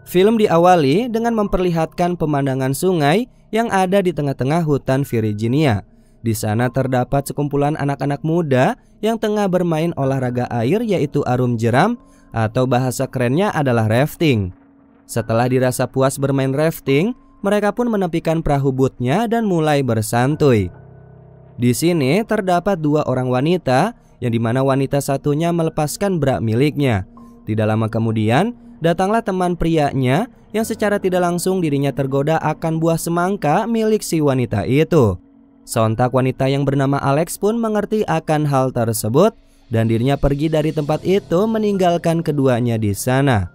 Film diawali dengan memperlihatkan pemandangan sungai yang ada di tengah-tengah hutan Virginia. Di sana terdapat sekumpulan anak-anak muda yang tengah bermain olahraga air, yaitu arum jeram atau bahasa kerennya adalah rafting. Setelah dirasa puas bermain rafting, mereka pun menepikan perahu bootnya dan mulai bersantuy. Di sini terdapat dua orang wanita, yang dimana wanita satunya melepaskan bra miliknya. Tidak lama kemudian, datanglah teman prianya yang secara tidak langsung dirinya tergoda akan buah semangka milik si wanita itu. Sontak wanita yang bernama Alex pun mengerti akan hal tersebut dan dirinya pergi dari tempat itu meninggalkan keduanya di sana.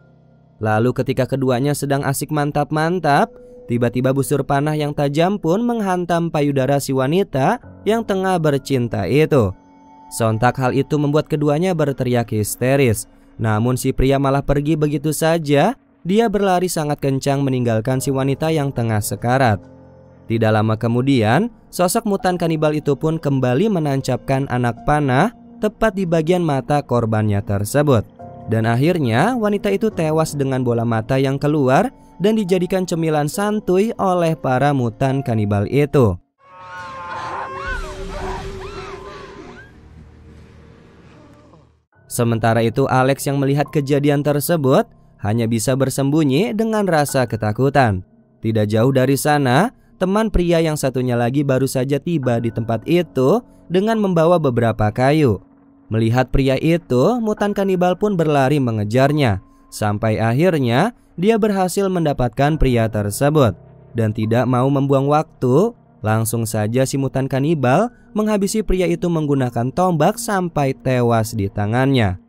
Lalu ketika keduanya sedang asik mantap-mantap, tiba-tiba busur panah yang tajam pun menghantam payudara si wanita yang tengah bercinta itu. Sontak hal itu membuat keduanya berteriak histeris. Namun si pria malah pergi begitu saja. Dia berlari sangat kencang meninggalkan si wanita yang tengah sekarat. Tidak lama kemudian, sosok mutan kanibal itu pun kembali menancapkan anak panah tepat di bagian mata korbannya tersebut. Dan akhirnya wanita itu tewas dengan bola mata yang keluar dan dijadikan cemilan santuy oleh para mutan kanibal itu. Sementara itu Alex yang melihat kejadian tersebut hanya bisa bersembunyi dengan rasa ketakutan. Tidak jauh dari sana, teman pria yang satunya lagi baru saja tiba di tempat itu dengan membawa beberapa kayu. Melihat pria itu, mutan kanibal pun berlari mengejarnya. Sampai akhirnya dia berhasil mendapatkan pria tersebut. Dan tidak mau membuang waktu, langsung saja si mutan kanibal menghabisi pria itu menggunakan tombak sampai tewas di tangannya.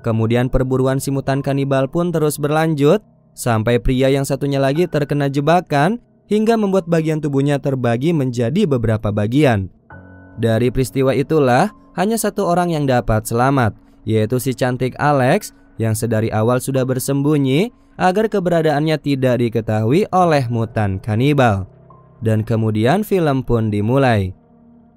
Kemudian perburuan si mutan kanibal pun terus berlanjut sampai pria yang satunya lagi terkena jebakan hingga membuat bagian tubuhnya terbagi menjadi beberapa bagian. Dari peristiwa itulah hanya satu orang yang dapat selamat, yaitu si cantik Alex yang sedari awal sudah bersembunyi agar keberadaannya tidak diketahui oleh mutan kanibal. Dan kemudian film pun dimulai.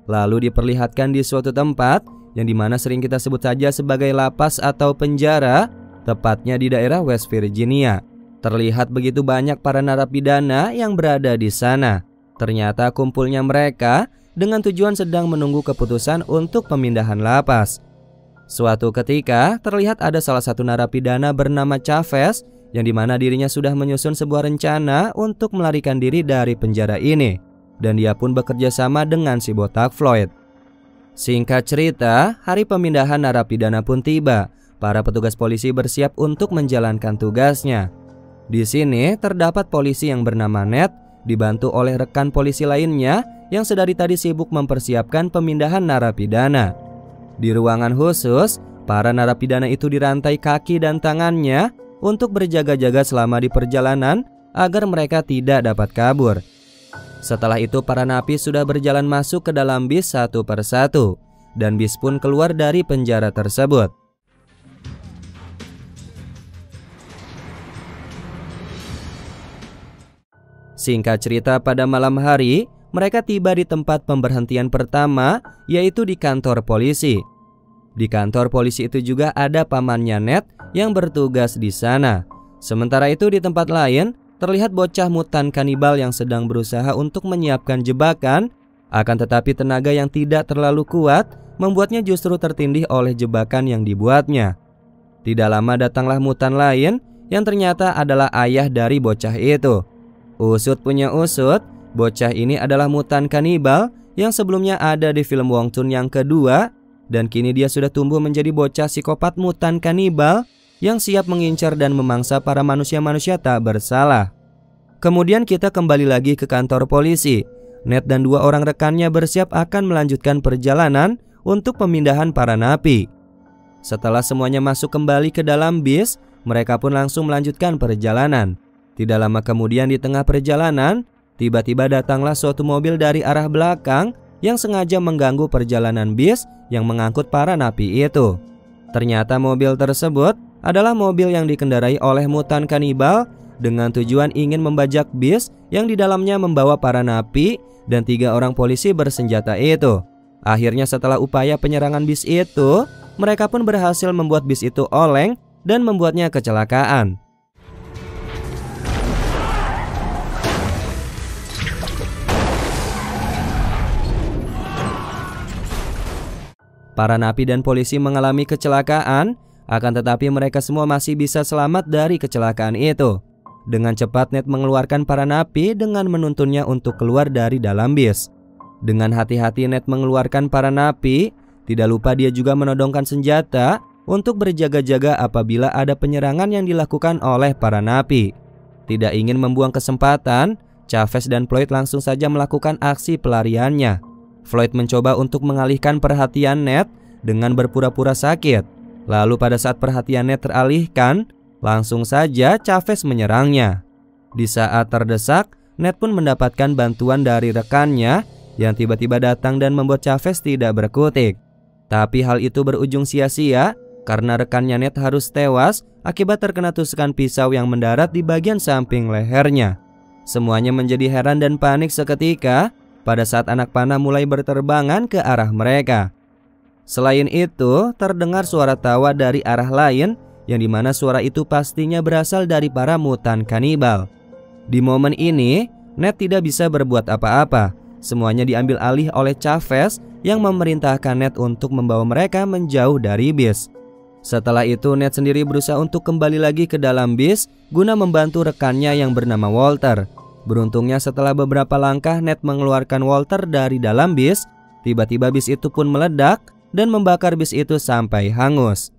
Lalu diperlihatkan di suatu tempat yang dimana sering kita sebut saja sebagai lapas atau penjara, tepatnya di daerah West Virginia. Terlihat begitu banyak para narapidana yang berada di sana. Ternyata kumpulnya mereka dengan tujuan sedang menunggu keputusan untuk pemindahan lapas. Suatu ketika terlihat ada salah satu narapidana bernama Chavez yang dimana dirinya sudah menyusun sebuah rencana untuk melarikan diri dari penjara ini. Dan dia pun bekerja sama dengan si botak Floyd. Singkat cerita, hari pemindahan narapidana pun tiba. Para petugas polisi bersiap untuk menjalankan tugasnya. Di sini terdapat polisi yang bernama Ned, dibantu oleh rekan polisi lainnya yang sedari tadi sibuk mempersiapkan pemindahan narapidana. Di ruangan khusus, para narapidana itu dirantai kaki dan tangannya untuk berjaga-jaga selama di perjalanan agar mereka tidak dapat kabur. Setelah itu para napi sudah berjalan masuk ke dalam bis satu persatu, dan bis pun keluar dari penjara tersebut. Singkat cerita, pada malam hari mereka tiba di tempat pemberhentian pertama, yaitu di kantor polisi. Di kantor polisi itu juga ada pamannya Ned yang bertugas di sana. Sementara itu di tempat lain terlihat bocah mutan kanibal yang sedang berusaha untuk menyiapkan jebakan, akan tetapi tenaga yang tidak terlalu kuat membuatnya justru tertindih oleh jebakan yang dibuatnya. Tidak lama datanglah mutan lain yang ternyata adalah ayah dari bocah itu. Usut punya usut, bocah ini adalah mutan kanibal yang sebelumnya ada di film Wong Chun yang kedua, dan kini dia sudah tumbuh menjadi bocah psikopat mutan kanibal yang siap mengincar dan memangsa para manusia-manusia tak bersalah. Kemudian kita kembali lagi ke kantor polisi. Ned dan dua orang rekannya bersiap akan melanjutkan perjalanan untuk pemindahan para napi. Setelah semuanya masuk kembali ke dalam bis, mereka pun langsung melanjutkan perjalanan. Tidak lama kemudian di tengah perjalanan, tiba-tiba datanglah suatu mobil dari arah belakang yang sengaja mengganggu perjalanan bis yang mengangkut para napi itu. Ternyata mobil tersebut adalah mobil yang dikendarai oleh mutan kanibal dengan tujuan ingin membajak bis yang di dalamnya membawa para napi dan 3 orang polisi bersenjata itu. Akhirnya setelah upaya penyerangan bis itu, mereka pun berhasil membuat bis itu oleng dan membuatnya kecelakaan. Para napi dan polisi mengalami kecelakaan, akan tetapi mereka semua masih bisa selamat dari kecelakaan itu. Dengan cepat Ned mengeluarkan para napi dengan menuntunnya untuk keluar dari dalam bis. Dengan hati-hati Ned mengeluarkan para napi, tidak lupa dia juga menodongkan senjata untuk berjaga-jaga apabila ada penyerangan yang dilakukan oleh para napi. Tidak ingin membuang kesempatan, Chavez dan Floyd langsung saja melakukan aksi pelariannya. Floyd mencoba untuk mengalihkan perhatian Ned dengan berpura-pura sakit. Lalu pada saat perhatian Ned teralihkan, langsung saja Chavez menyerangnya. Di saat terdesak, Ned pun mendapatkan bantuan dari rekannya yang tiba-tiba datang dan membuat Chavez tidak berkutik. Tapi hal itu berujung sia-sia karena rekannya Ned harus tewas akibat terkena tusukan pisau yang mendarat di bagian samping lehernya. Semuanya menjadi heran dan panik seketika pada saat anak panah mulai berterbangan ke arah mereka. Selain itu, terdengar suara tawa dari arah lain yang dimana suara itu pastinya berasal dari para mutan kanibal. Di momen ini, Ned tidak bisa berbuat apa-apa. Semuanya diambil alih oleh Chavez yang memerintahkan Ned untuk membawa mereka menjauh dari bis. Setelah itu, Ned sendiri berusaha untuk kembali lagi ke dalam bis guna membantu rekannya yang bernama Walter. Beruntungnya setelah beberapa langkah Ned mengeluarkan Walter dari dalam bis, tiba-tiba bis itu pun meledak dan membakar bis itu sampai hangus.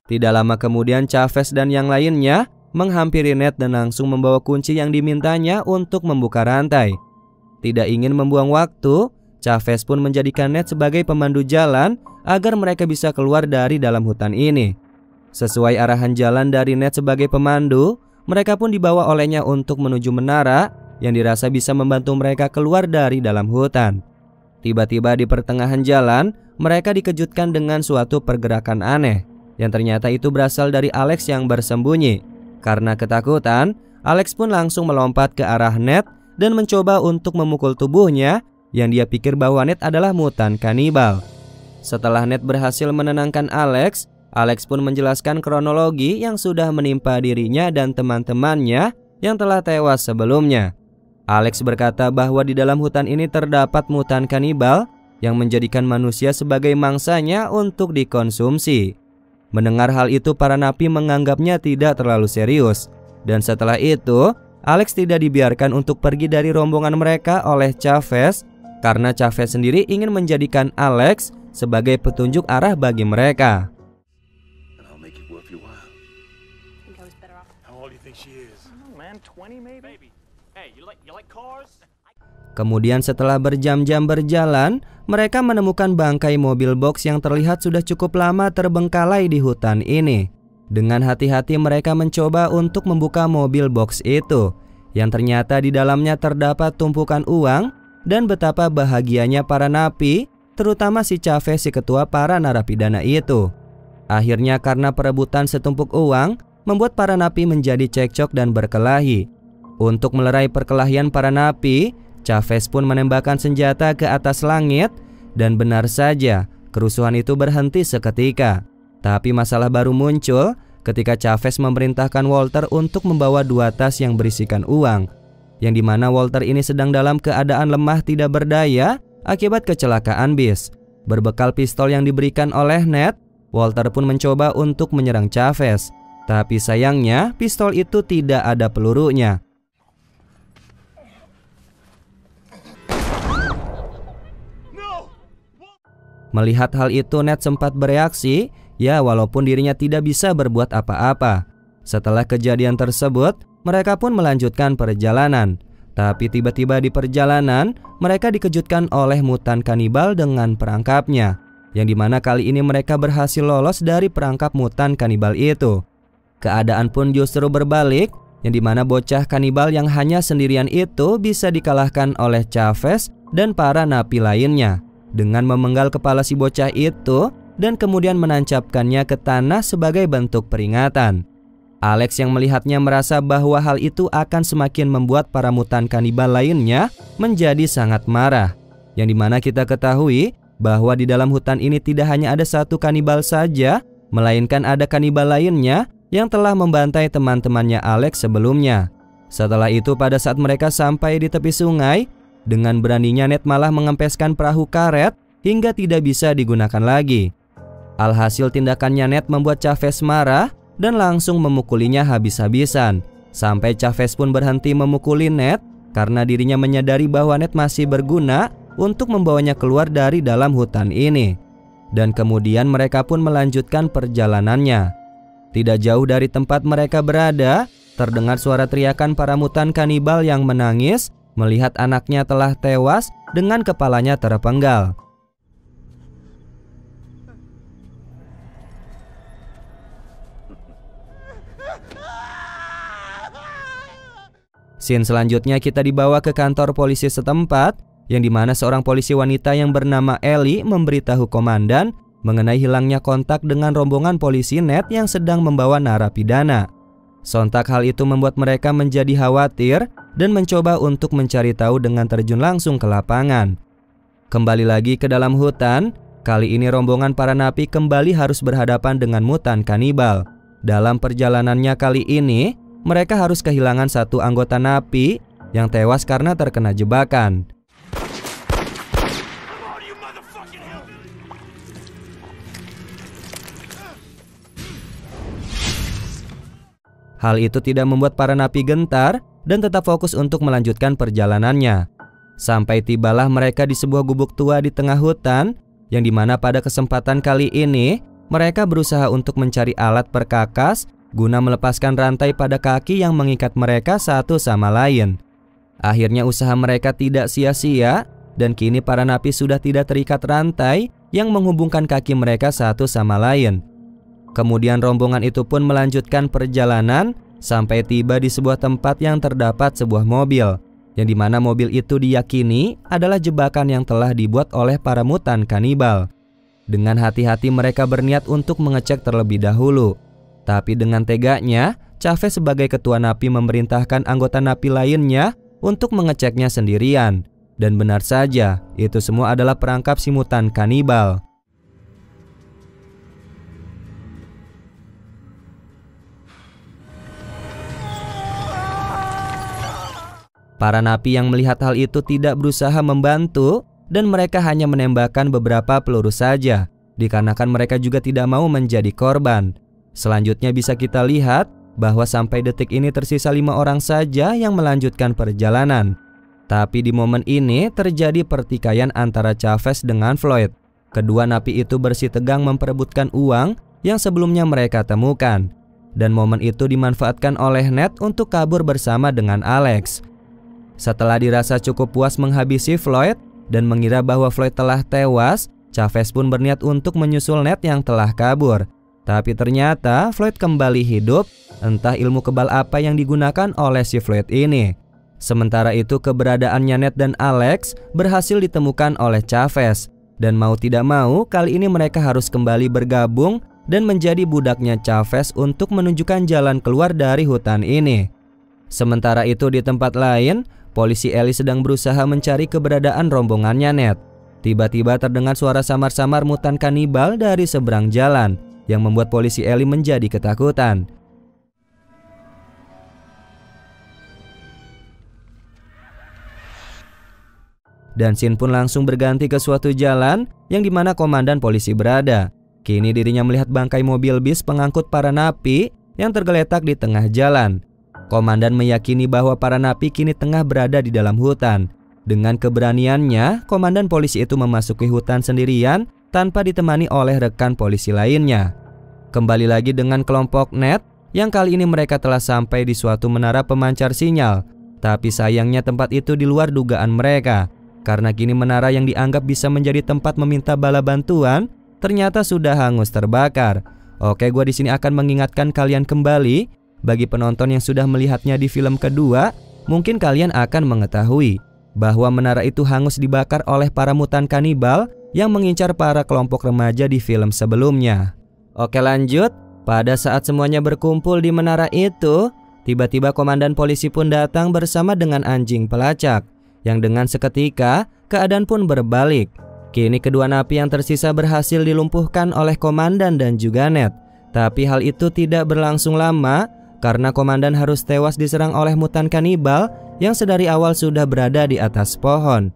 Tidak lama kemudian Chavez dan yang lainnya menghampiri Ned dan langsung membawa kunci yang dimintanya untuk membuka rantai. Tidak ingin membuang waktu, Chavez pun menjadikan Ned sebagai pemandu jalan agar mereka bisa keluar dari dalam hutan ini. Sesuai arahan jalan dari Ned sebagai pemandu, mereka pun dibawa olehnya untuk menuju menara yang dirasa bisa membantu mereka keluar dari dalam hutan. Tiba-tiba di pertengahan jalan, mereka dikejutkan dengan suatu pergerakan aneh yang ternyata itu berasal dari Alex yang bersembunyi. Karena ketakutan, Alex pun langsung melompat ke arah Ned dan mencoba untuk memukul tubuhnya yang dia pikir bahwa Ned adalah mutan kanibal. Setelah Ned berhasil menenangkan Alex pun menjelaskan kronologi yang sudah menimpa dirinya dan teman-temannya yang telah tewas sebelumnya. Alex berkata bahwa di dalam hutan ini terdapat mutan kanibal yang menjadikan manusia sebagai mangsanya untuk dikonsumsi. Mendengar hal itu, para napi menganggapnya tidak terlalu serius. Dan setelah itu, Alex tidak dibiarkan untuk pergi dari rombongan mereka oleh Chavez karena Chavez sendiri ingin menjadikan Alex sebagai petunjuk arah bagi mereka. Kemudian setelah berjam-jam berjalan, mereka menemukan bangkai mobil box yang terlihat sudah cukup lama terbengkalai di hutan ini. Dengan hati-hati mereka mencoba untuk membuka mobil box itu, yang ternyata di dalamnya terdapat tumpukan uang, dan betapa bahagianya para napi, terutama si Chavez, si ketua para narapidana itu. Akhirnya karena perebutan setumpuk uang, membuat para napi menjadi cekcok dan berkelahi. Untuk melerai perkelahian para napi, Chavez pun menembakkan senjata ke atas langit, dan benar saja kerusuhan itu berhenti seketika. Tapi masalah baru muncul ketika Chavez memerintahkan Walter untuk membawa 2 tas yang berisikan uang, yang dimana Walter ini sedang dalam keadaan lemah tidak berdaya akibat kecelakaan bis. Berbekal pistol yang diberikan oleh Ned, Walter pun mencoba untuk menyerang Chavez. Tapi sayangnya pistol itu tidak ada pelurunya. Melihat hal itu, Ned sempat bereaksi, ya walaupun dirinya tidak bisa berbuat apa-apa. Setelah kejadian tersebut, mereka pun melanjutkan perjalanan. Tapi tiba-tiba di perjalanan, mereka dikejutkan oleh mutan kanibal dengan perangkapnya, yang dimana kali ini mereka berhasil lolos dari perangkap mutan kanibal itu. Keadaan pun justru berbalik, yang dimana bocah kanibal yang hanya sendirian itu bisa dikalahkan oleh Chavez dan para napi lainnya dengan memenggal kepala si bocah itu dan kemudian menancapkannya ke tanah sebagai bentuk peringatan. Alex yang melihatnya merasa bahwa hal itu akan semakin membuat para mutan kanibal lainnya menjadi sangat marah. Yang dimana kita ketahui bahwa di dalam hutan ini tidak hanya ada satu kanibal saja, melainkan ada kanibal lainnya yang telah membantai teman-temannya Alex sebelumnya. Setelah itu pada saat mereka sampai di tepi sungai, dengan beraninya Ned malah mengempeskan perahu karet hingga tidak bisa digunakan lagi. Alhasil tindakannya Ned membuat Chavez marah dan langsung memukulinya habis-habisan. Sampai Chavez pun berhenti memukuli Ned karena dirinya menyadari bahwa Ned masih berguna untuk membawanya keluar dari dalam hutan ini. Dan kemudian mereka pun melanjutkan perjalanannya. Tidak jauh dari tempat mereka berada, terdengar suara teriakan para mutan kanibal yang menangis melihat anaknya telah tewas dengan kepalanya terpenggal. Scene selanjutnya kita dibawa ke kantor polisi setempat, yang dimana seorang polisi wanita yang bernama Ellie memberitahu komandan mengenai hilangnya kontak dengan rombongan polisi Ned yang sedang membawa narapidana. Sontak hal itu membuat mereka menjadi khawatir dan mencoba untuk mencari tahu dengan terjun langsung ke lapangan. Kembali lagi ke dalam hutan, kali ini rombongan para napi kembali harus berhadapan dengan mutan kanibal. Dalam perjalanannya kali ini, mereka harus kehilangan satu anggota napi yang tewas karena terkena jebakan. Hal itu tidak membuat para napi gentar dan tetap fokus untuk melanjutkan perjalanannya. Sampai tibalah mereka di sebuah gubuk tua di tengah hutan, yang dimana pada kesempatan kali ini mereka berusaha untuk mencari alat perkakas guna melepaskan rantai pada kaki yang mengikat mereka satu sama lain. Akhirnya usaha mereka tidak sia-sia dan kini para napi sudah tidak terikat rantai yang menghubungkan kaki mereka satu sama lain. Kemudian rombongan itu pun melanjutkan perjalanan sampai tiba di sebuah tempat yang terdapat sebuah mobil, yang dimana mobil itu diyakini adalah jebakan yang telah dibuat oleh para mutan kanibal. Dengan hati-hati mereka berniat untuk mengecek terlebih dahulu. Tapi dengan teganya, Chavez sebagai ketua napi memerintahkan anggota napi lainnya untuk mengeceknya sendirian. Dan benar saja, itu semua adalah perangkap si mutan kanibal. Para napi yang melihat hal itu tidak berusaha membantu dan mereka hanya menembakkan beberapa peluru saja, dikarenakan mereka juga tidak mau menjadi korban. Selanjutnya bisa kita lihat bahwa sampai detik ini tersisa 5 orang saja yang melanjutkan perjalanan. Tapi di momen ini terjadi pertikaian antara Chavez dengan Floyd. Kedua napi itu bersitegang memperebutkan uang yang sebelumnya mereka temukan. Dan momen itu dimanfaatkan oleh Ned untuk kabur bersama dengan Alex. Setelah dirasa cukup puas menghabisi Floyd dan mengira bahwa Floyd telah tewas, Chavez pun berniat untuk menyusul Ned yang telah kabur. Tapi ternyata Floyd kembali hidup, entah ilmu kebal apa yang digunakan oleh si Floyd ini. Sementara itu keberadaannya Ned dan Alex berhasil ditemukan oleh Chavez. Dan mau tidak mau kali ini mereka harus kembali bergabung dan menjadi budaknya Chavez untuk menunjukkan jalan keluar dari hutan ini. Sementara itu di tempat lain, polisi Ellie sedang berusaha mencari keberadaan rombongannya Ned. Tiba-tiba terdengar suara samar-samar mutan kanibal dari seberang jalan, yang membuat polisi Ellie menjadi ketakutan. Dan scene pun langsung berganti ke suatu jalan yang dimana komandan polisi berada. Kini dirinya melihat bangkai mobil bis pengangkut para napi yang tergeletak di tengah jalan. Komandan meyakini bahwa para napi kini tengah berada di dalam hutan. Dengan keberaniannya, komandan polisi itu memasuki hutan sendirian tanpa ditemani oleh rekan polisi lainnya. Kembali lagi dengan kelompok Ned, yang kali ini mereka telah sampai di suatu menara pemancar sinyal. Tapi sayangnya tempat itu di luar dugaan mereka, karena kini menara yang dianggap bisa menjadi tempat meminta bala bantuan ternyata sudah hangus terbakar. Oke, gua di sini akan mengingatkan kalian kembali, bagi penonton yang sudah melihatnya di film kedua, mungkin kalian akan mengetahui bahwa menara itu hangus dibakar oleh para mutan kanibal yang mengincar para kelompok remaja di film sebelumnya. Oke lanjut, Pada saat semuanya berkumpul di menara itu, tiba-tiba komandan polisi pun datang bersama dengan anjing pelacak, yang dengan seketika keadaan pun berbalik. Kini kedua napi yang tersisa berhasil dilumpuhkan oleh komandan dan juga Ned. Tapi hal itu tidak berlangsung lama karena komandan harus tewas diserang oleh mutan kanibal yang sedari awal sudah berada di atas pohon.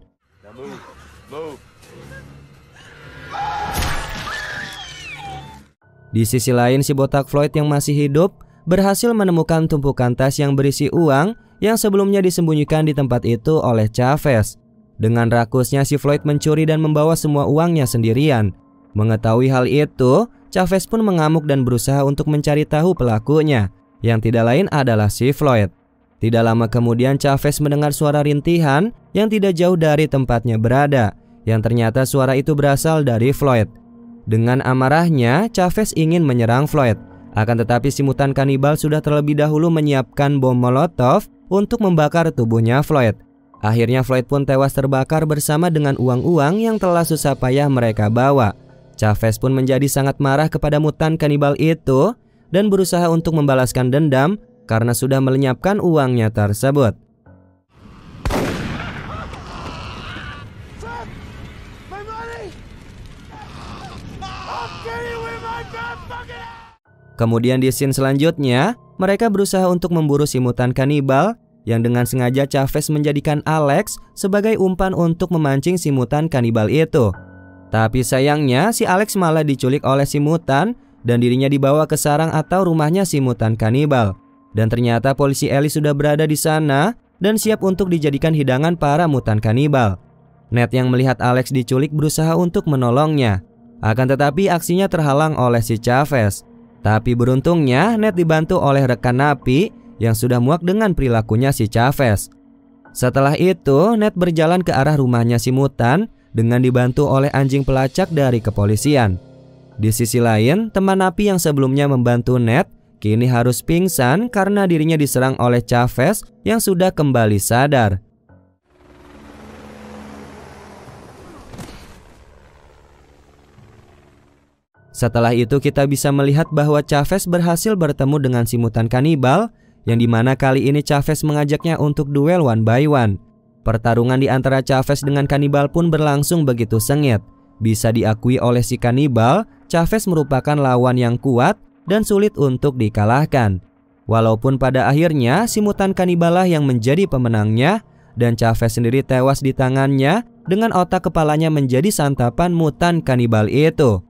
Di sisi lain, si botak Floyd yang masih hidup berhasil menemukan tumpukan tas yang berisi uang yang sebelumnya disembunyikan di tempat itu oleh Chavez. Dengan rakusnya, si Floyd mencuri dan membawa semua uangnya sendirian. Mengetahui hal itu, Chavez pun mengamuk dan berusaha untuk mencari tahu pelakunya, yang tidak lain adalah si Floyd. Tidak lama kemudian, Chavez mendengar suara rintihan yang tidak jauh dari tempatnya berada, yang ternyata suara itu berasal dari Floyd. Dengan amarahnya, Chavez ingin menyerang Floyd. Akan tetapi si mutan kanibal sudah terlebih dahulu menyiapkan bom molotov untuk membakar tubuhnya Floyd. Akhirnya Floyd pun tewas terbakar bersama dengan uang-uang yang telah susah payah mereka bawa. Chavez pun menjadi sangat marah kepada mutan kanibal itu dan berusaha untuk membalaskan dendam karena sudah melenyapkan uangnya tersebut. Kemudian di scene selanjutnya, mereka berusaha untuk memburu si mutan kanibal yang dengan sengaja Chavez menjadikan Alex sebagai umpan untuk memancing si mutan kanibal itu. Tapi sayangnya si Alex malah diculik oleh si mutan dan dirinya dibawa ke sarang atau rumahnya si mutan kanibal. Dan ternyata polisi Ellie sudah berada di sana dan siap untuk dijadikan hidangan para mutan kanibal. Ned yang melihat Alex diculik berusaha untuk menolongnya. Akan tetapi aksinya terhalang oleh si Chavez. Tapi beruntungnya Ned dibantu oleh rekan napi yang sudah muak dengan perilakunya si Chavez. Setelah itu, Ned berjalan ke arah rumahnya si mutan dengan dibantu oleh anjing pelacak dari kepolisian. Di sisi lain, teman napi yang sebelumnya membantu Ned kini harus pingsan karena dirinya diserang oleh Chavez yang sudah kembali sadar. Setelah itu kita bisa melihat bahwa Chavez berhasil bertemu dengan si mutan kanibal yang dimana kali ini Chavez mengajaknya untuk duel one by one. Pertarungan di antara Chavez dengan kanibal pun berlangsung begitu sengit. Bisa diakui oleh si kanibal, Chavez merupakan lawan yang kuat dan sulit untuk dikalahkan. Walaupun pada akhirnya si mutan kanibal lah yang menjadi pemenangnya dan Chavez sendiri tewas di tangannya dengan otak kepalanya menjadi santapan mutan kanibal itu.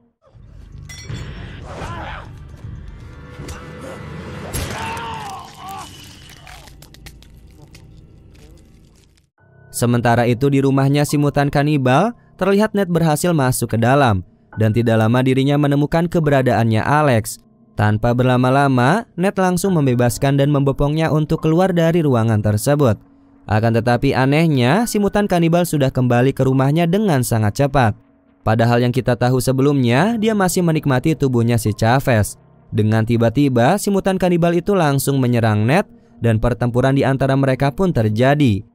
Sementara itu di rumahnya si mutan kanibal, terlihat Ned berhasil masuk ke dalam dan tidak lama dirinya menemukan keberadaannya Alex. Tanpa berlama-lama, Ned langsung membebaskan dan membopongnya untuk keluar dari ruangan tersebut. Akan tetapi anehnya, si mutan kanibal sudah kembali ke rumahnya dengan sangat cepat. Padahal yang kita tahu sebelumnya, dia masih menikmati tubuhnya si Chavez. Dengan tiba-tiba, si mutan kanibal itu langsung menyerang Ned dan pertempuran di antara mereka pun terjadi.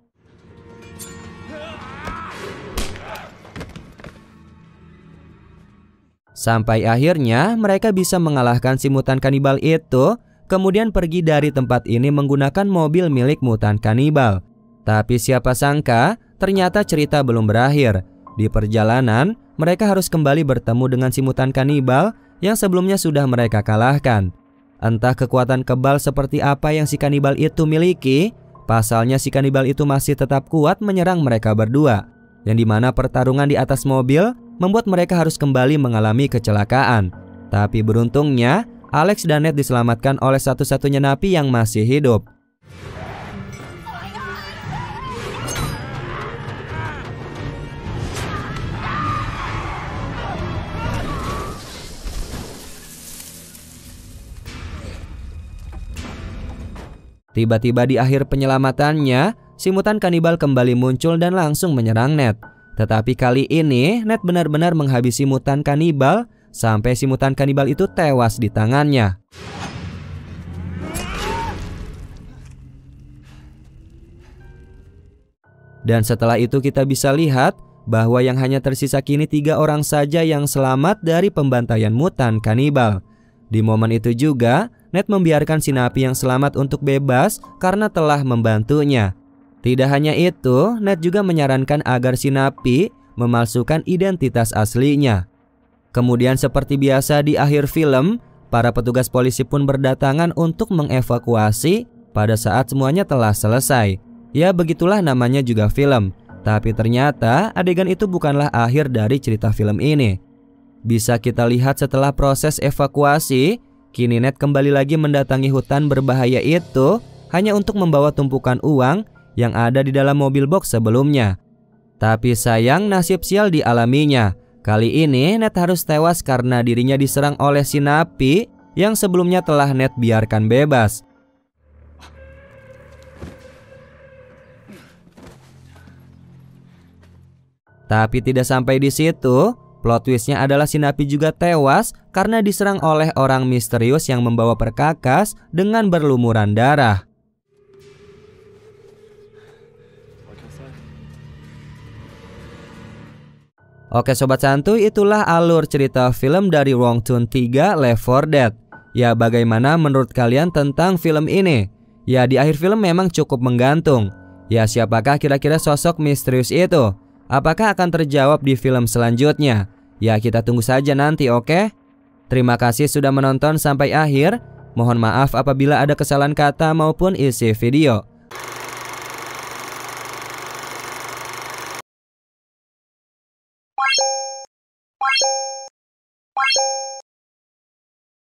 Sampai akhirnya mereka bisa mengalahkan si mutan kanibal itu, kemudian pergi dari tempat ini menggunakan mobil milik mutan kanibal. Tapi siapa sangka, ternyata cerita belum berakhir. Di perjalanan, mereka harus kembali bertemu dengan si mutan kanibal yang sebelumnya sudah mereka kalahkan. Entah kekuatan kebal seperti apa yang si kanibal itu miliki, pasalnya si kanibal itu masih tetap kuat menyerang mereka berdua. Yang dimana pertarungan di atas mobil membuat mereka harus kembali mengalami kecelakaan. Tapi beruntungnya, Alex dan Ned diselamatkan oleh satu-satunya napi yang masih hidup. Tiba-tiba di akhir penyelamatannya, si mutan kanibal kembali muncul dan langsung menyerang Ned. Tetapi kali ini Ned benar-benar menghabisi mutan kanibal sampai si mutan kanibal itu tewas di tangannya. Dan setelah itu kita bisa lihat bahwa yang hanya tersisa kini 3 orang saja yang selamat dari pembantaian mutan kanibal. Di momen itu juga, Ned membiarkan si napi yang selamat untuk bebas karena telah membantunya. Tidak hanya itu, Ned juga menyarankan agar si napi memalsukan identitas aslinya. Kemudian seperti biasa di akhir film, para petugas polisi pun berdatangan untuk mengevakuasi pada saat semuanya telah selesai. Ya begitulah namanya juga film. Tapi ternyata adegan itu bukanlah akhir dari cerita film ini. Bisa kita lihat setelah proses evakuasi, kini Ned kembali lagi mendatangi hutan berbahaya itu hanya untuk membawa tumpukan uang yang ada di dalam mobil box sebelumnya. Tapi sayang nasib sial dialaminya. Kali ini Ned harus tewas karena dirinya diserang oleh si napi yang sebelumnya telah Ned biarkan bebas. Tapi tidak sampai di situ, plot twistnya adalah si napi juga tewas karena diserang oleh orang misterius yang membawa perkakas dengan berlumuran darah. Oke Sobat Santuy, itulah alur cerita film dari Wong Chun 3 Left 4 Dead. Ya bagaimana menurut kalian tentang film ini? Ya di akhir film memang cukup menggantung. Ya siapakah kira-kira sosok misterius itu? Apakah akan terjawab di film selanjutnya? Ya kita tunggu saja nanti, oke? Terima kasih sudah menonton sampai akhir. Mohon maaf apabila ada kesalahan kata maupun isi video.